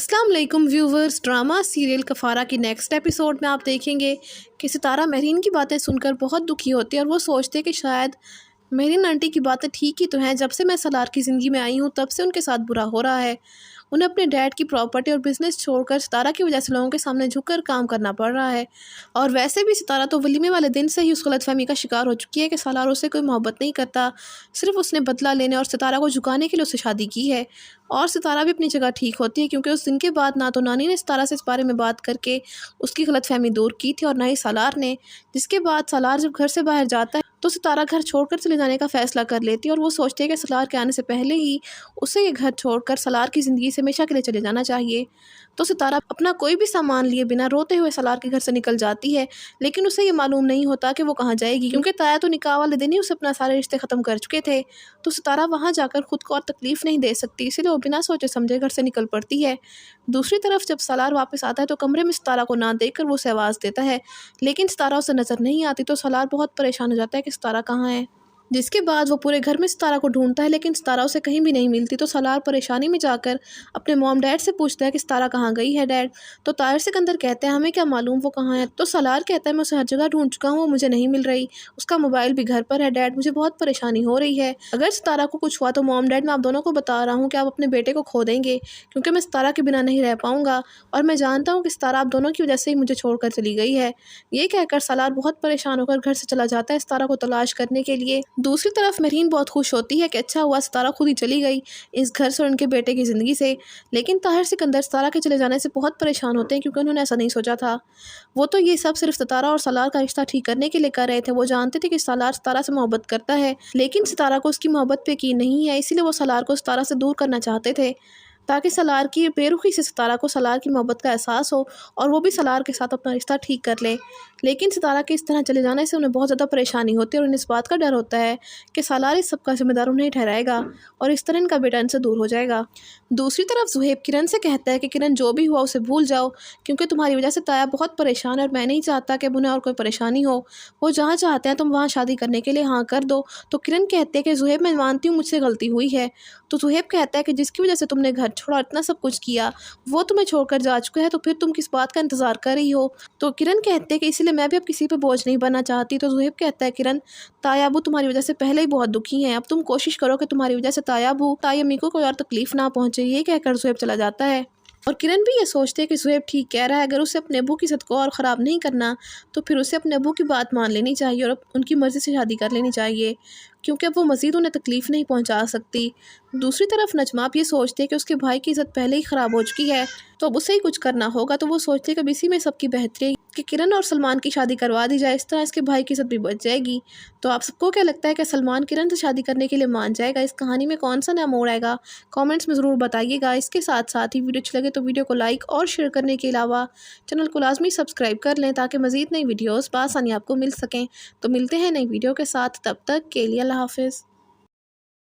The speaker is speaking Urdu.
السلام علیکم ویورز، ڈرامہ سیریل کفارہ کی نیکسٹ ایپیسوڈ میں آپ دیکھیں گے کہ ستارہ مہرین کی باتیں سن کر بہت دکھی ہوتی ہے اور وہ سوچتے ہیں کہ شاید مہرین آنٹی کی باتیں ٹھیک ہی تو ہیں۔ جب سے میں سالار کی زندگی میں آئی ہوں تب سے ان کے ساتھ برا ہو رہا ہے۔ انہیں اپنے ڈیڈ کی پراپرٹی اور بزنس چھوڑ کر ستارہ کی وجہ سے لوگوں کے سامنے جھک کر کام کرنا پڑ رہا ہے، اور ویسے بھی ستارہ تو ولیمے والے دن سے ہی اس غلط فہمی کا شکار ہو چکی ہے کہ سالار اسے کوئی محبت نہیں کرتا، صرف اس نے بدلہ لینے اور ستارہ کو جھکانے کے لیے اسے شادی کی ہے۔ اور ستارہ بھی اپنی جگہ ٹھیک ہوتی ہے کیونکہ اس دن کے بعد نہ تو نانی نے ستارہ سے اس بارے میں بات کر کے اس کی غلط فہمی دور کی تھی اور نہ ہی سالار نے، جس کے بعد سالار جب گھر سے باہر جاتا ہے تو ستارہ گھر چھوڑ کر چلے جانے کا فیصلہ کر لیتی ہے، اور وہ سوچتی ہے کہ سالار کے آنے سے پہلے ہی اسے یہ گھر چھوڑ کر سالار کی زندگی سے ہمیشہ کے لیے چلے جانا چاہیے۔ تو ستارہ اپنا کوئی بھی سامان لیے بنا روتے ہوئے سالار کے گھر سے نکل جاتی ہے، لیکن اسے یہ معلوم نہیں ہوتا کہ وہ کہاں جائے گی، کیونکہ تایا تو نکاح والے دن ہی اسے اپنا سارے رشتے ختم کر چکے تھے۔ تو ستارہ وہاں جا کر خود کو اور تکلیف نہیں دے سکتی، اسی لیے وہ بنا سوچے سمجھے گھر سے نکل پڑتی ہے۔ دوسری طرف جب سالار واپس آتا ہے تو کمرے میں ستارہ کو نہ دیکھ کر وہ اسے آواز دیتا ہے، لیکن ستارہ اسے نظر نہیں آتی، تو سالار بہت پریشان ہو جاتا ہے کہ ستارہ کہاں ہے، جس کے بعد وہ پورے گھر میں ستارہ کو ڈھونڈتا ہے لیکن ستارہ اسے کہیں بھی نہیں ملتی۔ تو سالار پریشانی میں جا کر اپنے موم ڈیڈ سے پوچھتا ہے کہ ستارہ کہاں گئی ہے ڈیڈ؟ تو طاہر سکندر کہتے ہیں ہمیں کیا معلوم وہ کہاں ہے؟ تو سالار کہتا ہے میں اسے ہر جگہ ڈھونڈ چکا ہوں، وہ مجھے نہیں مل رہی، اس کا موبائل بھی گھر پر ہے ڈیڈ، مجھے بہت پریشانی ہو رہی ہے، اگر ستارہ کو کچھ ہوا تو موم ڈیڈ میں آپ دونوں کو بتا رہا ہوں کہ آپ اپنے بیٹے کو کھو دیں گے، کیونکہ میں ستارہ کے بنا نہیں رہ پاؤں گا، اور میں جانتا ہوں کہ ستارہ آپ دونوں کی وجہ سے ہی مجھے چھوڑ کر چلی گئی ہے۔ یہ کہہ کر سالار بہت پریشان ہو کر گھر سے چلا جاتا ہے ستارہ کو تلاش کرنے کے لیے۔ دوسری طرف مہرین بہت خوش ہوتی ہے کہ اچھا ہوا ستارہ خود ہی چلی گئی اس گھر سے اور ان کے بیٹے کی زندگی سے، لیکن طاہر سکندر ستارہ کے چلے جانے سے بہت پریشان ہوتے ہیں کیونکہ انہوں نے ایسا نہیں سوچا تھا۔ وہ تو یہ سب صرف ستارہ اور سالار کا رشتہ ٹھیک کرنے کے لیے کر رہے تھے، وہ جانتے تھے کہ سالار ستارہ سے محبت کرتا ہے، لیکن ستارہ کو اس کی محبت پہ یقین نہیں ہے، اسی لیے وہ سالار کو ستارہ سے دور کرنا چاہتے تھے تاکہ سالار کی بے رخی سے ستارہ کو سالار کی محبت کا احساس ہو اور وہ بھی سالار کے ساتھ اپنا رشتہ ٹھیک کر لے۔ لیکن ستارہ کے اس طرح چلے جانے سے انہیں بہت زیادہ پریشانی ہوتی ہے اور انہیں اس بات کا ڈر ہوتا ہے کہ سالار اس سب کا ذمہ دار انہیں ٹھہرائے گا اور اس طرح ان کا بیٹا ان سے دور ہو جائے گا۔ دوسری طرف زہیب کرن سے کہتا ہے کہ کرن جو بھی ہوا اسے بھول جاؤ، کیونکہ تمہاری وجہ سے تایا بہت پریشان ہے اور میں نہیں چاہتا کہ اب انہیں اور کوئی پریشانی ہو، وہ جہاں چاہتے ہیں تم وہاں شادی کرنے کے لیے ہاں کر دو۔ تو کرن کہتے ہیں کہ زہیب میں مانتی ہوں مجھ سے غلطی ہوئی ہے۔ تو زہیب کہتا ہے کہ جس کی وجہ سے تم نے گھر چھوڑا، اتنا سب کچھ کیا، وہ تمہیں چھوڑ کر جا چکا ہے، تو پھر تم کس بات کا انتظار کر رہی ہو؟ تو کرن کہتے ہیں کہ اسی لیے میں بھی اب کسی پہ بوجھ نہیں بننا چاہتی۔ تو زہیب کہتا ہے کرن تایا ابو تمہاری وجہ سے پہلے ہی بہت دکھی ہیں، اب تم کوشش کرو کہ تمہاری وجہ سے تایا ابو تائی امی کو کوئی اور تکلیف نہ پہنچے۔ یہ کہہ کر زہیب چلا جاتا ہے اور کرن بھی یہ سوچتے ہے کہ زہیب ٹھیک کہہ رہا ہے، اگر اسے اپنے ابو کی عزت کو اور خراب نہیں کرنا تو پھر اسے اپنے ابو کی بات مان لینی چاہیے اور ان کی مرضی سے شادی کر لینی چاہیے، کیونکہ اب وہ مزید انہیں تکلیف نہیں پہنچا سکتی۔ دوسری طرف نجمہ بھی یہ سوچتے کہ اس کے بھائی کی عزت پہلے ہی خراب ہو چکی ہے تو اب اسے ہی کچھ کرنا ہوگا، تو وہ سوچتے کہ اب اسی میں سب کی بہتری ہے کہ کرن اور سلمان کی شادی کروا دی جائے، اس طرح اس کے بھائی کی عزت بھی بچ جائے گی۔ تو آپ سب کو کیا لگتا ہے کہ سلمان کرن سے شادی کرنے کے لیے مان جائے گا؟ اس کہانی میں کون سا نیا موڑ آئے گا؟ کامنٹس میں ضرور بتائیے گا۔ اس کے ساتھ ساتھ ہی ویڈیو اچھی لگے تو ویڈیو کو لائک اور شیئر کرنے کے علاوہ چینل کو لازمی سبسکرائب کر لیں تاکہ مزید نئی ویڈیوز بآسانی آپ کو مل سکیں۔ تو ملتے ہیں نئی ویڈیو کے ساتھ، تب تک کے لیے اللہ حافظ۔